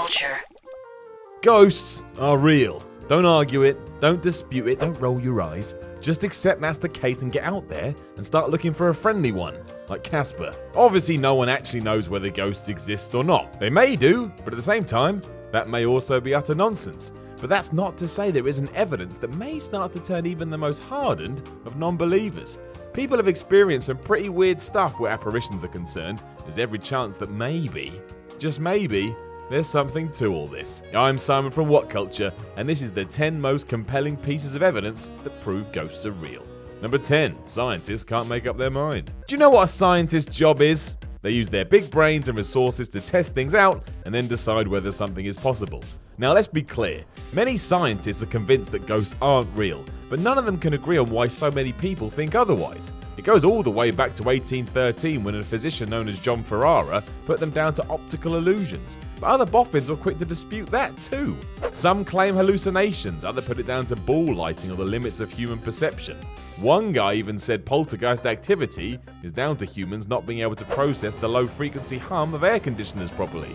Whatculture. Ghosts are real. Don't argue it, don't dispute it, don't roll your eyes. Just accept that's the case and get out there and start looking for a friendly one, like Casper. Obviously no one actually knows whether ghosts exist or not. They may do, but at the same time, that may also be utter nonsense. But that's not to say there isn't evidence that may start to turn even the most hardened of non-believers. People have experienced some pretty weird stuff where apparitions are concerned. There's every chance that maybe, just maybe, there's something to all this. I'm Simon from Whatculture, and this is the 10 most compelling pieces of evidence that prove ghosts are real. Number 10. Scientists can't make up their mind. Do you know what a scientist's job is? They use their big brains and resources to test things out and then decide whether something is possible. Now let's be clear, many scientists are convinced that ghosts aren't real, but none of them can agree on why so many people think otherwise. It goes all the way back to 1813 when a physician known as John Ferrara put them down to optical illusions, but other boffins were quick to dispute that too. Some claim hallucinations, others put it down to ball lighting or the limits of human perception. One guy even said poltergeist activity is down to humans not being able to process the low frequency hum of air conditioners properly.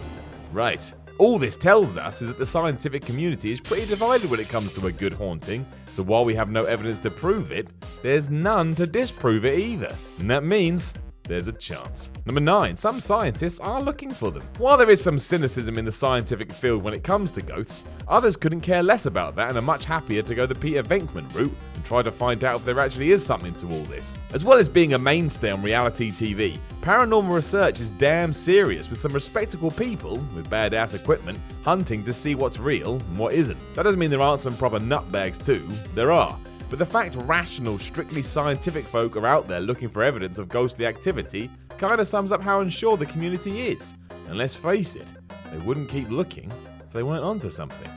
Right. All this tells us is that the scientific community is pretty divided when it comes to a good haunting, so while we have no evidence to prove it, there's none to disprove it either. And that means there's a chance. Number 9. Some scientists are looking for them. While there is some cynicism in the scientific field when it comes to ghosts, others couldn't care less about that and are much happier to go the Peter Venkman route and try to find out if there actually is something to all this. As well as being a mainstay on reality TV, paranormal research is damn serious, with some respectable people with badass equipment hunting to see what's real and what isn't. That doesn't mean there aren't some proper nutbags too. There are. But the fact rational, strictly scientific folk are out there looking for evidence of ghostly activity kinda sums up how unsure the community is. And let's face it, they wouldn't keep looking if they weren't onto something,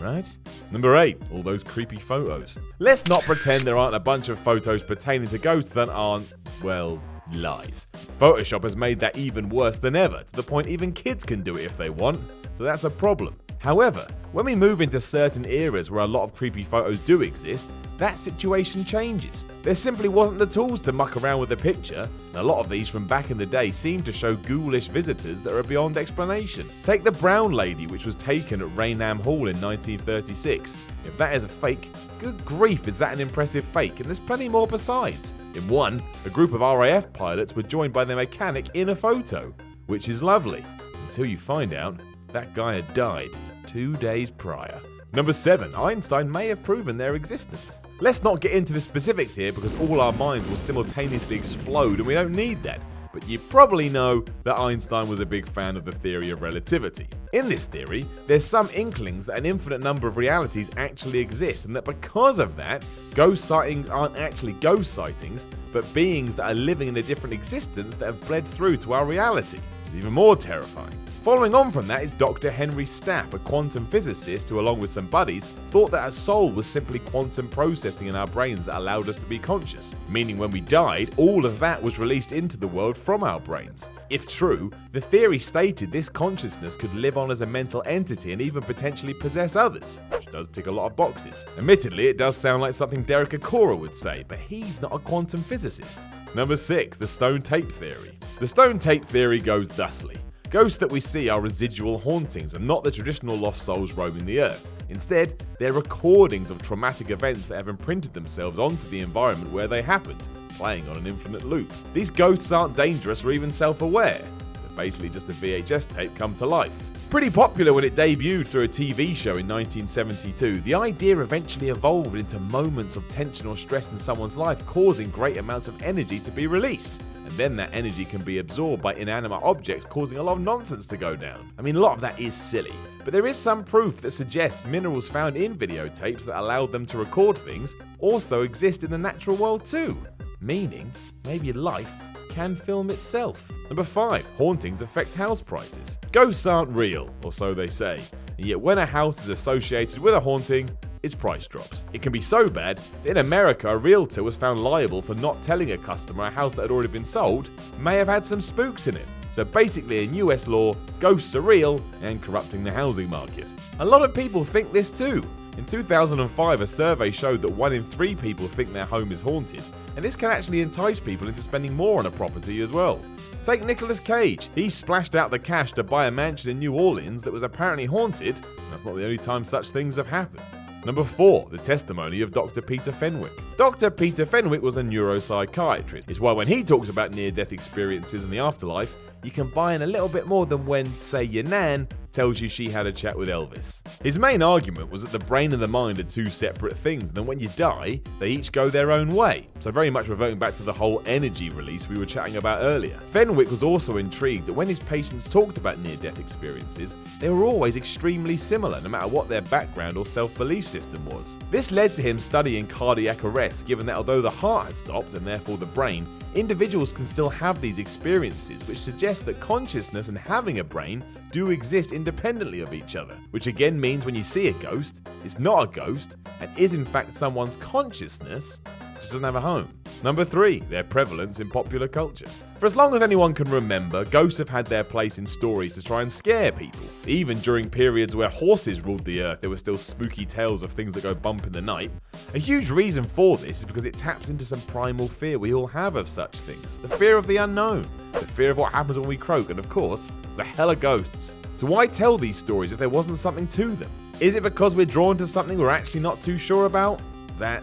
right? Number 8. All those creepy photos. Let's not pretend there aren't a bunch of photos pertaining to ghosts that aren't, well, lies. Photoshop has made that even worse than ever, to the point even kids can do it if they want, so that's a problem. However, when we move into certain eras where a lot of creepy photos do exist, that situation changes. There simply wasn't the tools to muck around with the picture, and a lot of these from back in the day seem to show ghoulish visitors that are beyond explanation. Take the Brown Lady, which was taken at Raynham Hall in 1936. If that is a fake, good grief, is that an impressive fake? And there's plenty more besides. In one, a group of RAF pilots were joined by their mechanic in a photo, which is lovely, until you find out that guy had died 2 days prior. Number 7. Einstein may have proven their existence. Let's not get into the specifics here because all our minds will simultaneously explode and we don't need that. But you probably know that Einstein was a big fan of the theory of relativity. In this theory, there's some inklings that an infinite number of realities actually exist, and that because of that, ghost sightings aren't actually ghost sightings, but beings that are living in a different existence that have bled through to our reality. It's even more terrifying. Following on from that is Dr. Henry Stapp, a quantum physicist who, along with some buddies, thought that a soul was simply quantum processing in our brains that allowed us to be conscious, meaning when we died, all of that was released into the world from our brains. If true, the theory stated this consciousness could live on as a mental entity and even potentially possess others, which does tick a lot of boxes. Admittedly, it does sound like something Derek Acora would say, but he's not a quantum physicist. Number 6. The stone tape theory. The stone tape theory goes thusly. Ghosts that we see are residual hauntings and not the traditional lost souls roaming the earth. Instead, they're recordings of traumatic events that have imprinted themselves onto the environment where they happened, playing on an infinite loop. These ghosts aren't dangerous or even self-aware. They're basically just a VHS tape come to life. Pretty popular when it debuted through a TV show in 1972, the idea eventually evolved into moments of tension or stress in someone's life, causing great amounts of energy to be released. And then that energy can be absorbed by inanimate objects, causing a lot of nonsense to go down. I mean, a lot of that is silly, but there is some proof that suggests minerals found in videotapes that allowed them to record things also exist in the natural world too. Meaning, maybe life can film itself. Number 5. Hauntings affect house prices. Ghosts aren't real, or so they say, and yet when a house is associated with a haunting, its price drops. It can be so bad that in America a realtor was found liable for not telling a customer a house that had already been sold may have had some spooks in it. So basically in US law, ghosts are real and corrupting the housing market. A lot of people think this too. In 2005, a survey showed that 1 in 3 people think their home is haunted, and this can actually entice people into spending more on a property as well. Take Nicolas Cage. He splashed out the cash to buy a mansion in New Orleans that was apparently haunted, and that's not the only time such things have happened. Number 4, the testimony of Dr. Peter Fenwick. Dr. Peter Fenwick was a neuropsychiatrist. It's why when he talks about near-death experiences in the afterlife, you can buy in a little bit more than when, say, your nan tells you she had a chat with Elvis. His main argument was that the brain and the mind are 2 separate things, and then when you die, they each go their own way. So very much reverting back to the whole energy release we were chatting about earlier. Fenwick was also intrigued that when his patients talked about near-death experiences, they were always extremely similar, no matter what their background or self-belief system was. This led to him studying cardiac arrest, given that although the heart has stopped, and therefore the brain, individuals can still have these experiences, which suggests that consciousness and having a brain do exist independently of each other, which again means when you see a ghost, it's not a ghost and is in fact someone's consciousness, just doesn't have a home. Number 3, their prevalence in popular culture. For as long as anyone can remember, ghosts have had their place in stories to try and scare people. Even during periods where horses ruled the earth, there were still spooky tales of things that go bump in the night. A huge reason for this is because it taps into some primal fear we all have of such things. The fear of the unknown, the fear of what happens when we croak, and of course, the hell of ghosts. So why tell these stories if there wasn't something to them? Is it because we're drawn to something we're actually not too sure about? That,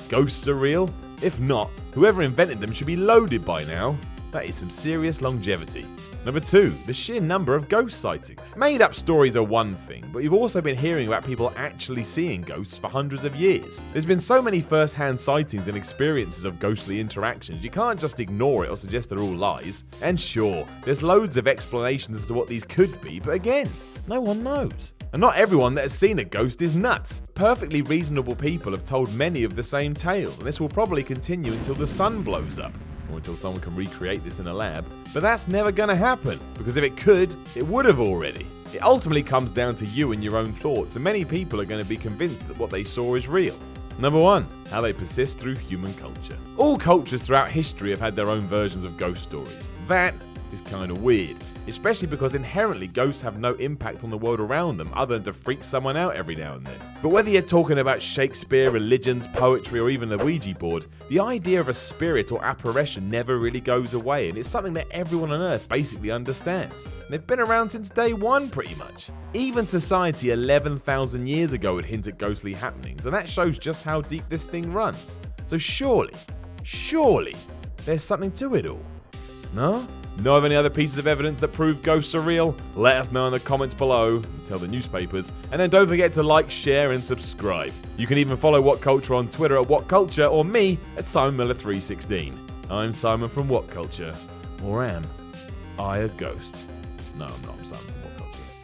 ghosts are real? If not, whoever invented them should be loaded by now. That is some serious longevity. Number 2, the sheer number of ghost sightings. Made up stories are one thing, but you've also been hearing about people actually seeing ghosts for hundreds of years. There's been so many first-hand sightings and experiences of ghostly interactions, you can't just ignore it or suggest they're all lies. And sure, there's loads of explanations as to what these could be, but again, no one knows. And not everyone that has seen a ghost is nuts. Perfectly reasonable people have told many of the same tales, and this will probably continue until the sun blows up, or until someone can recreate this in a lab. But that's never gonna happen, because if it could, it would have already. It ultimately comes down to you and your own thoughts, and many people are going to be convinced that what they saw is real. Number 1, how they persist through human culture. All cultures throughout history have had their own versions of ghost stories. That is kind of weird, especially because inherently ghosts have no impact on the world around them other than to freak someone out every now and then. But whether you're talking about Shakespeare, religions, poetry, or even the Ouija board, the idea of a spirit or apparition never really goes away, and it's something that everyone on Earth basically understands. And they've been around since day one pretty much. Even society 11,000 years ago would hint at ghostly happenings, and that shows just how deep this thing runs. So surely, there's something to it all. No? Know of any other pieces of evidence that prove ghosts are real? Let us know in the comments below, tell the newspapers, and then don't forget to like, share and subscribe. You can even follow Whatculture on Twitter at Whatculture or me at SimonMiller316. I'm Simon from Whatculture, or am I a ghost? No, I'm not. I'm Simon from Whatculture.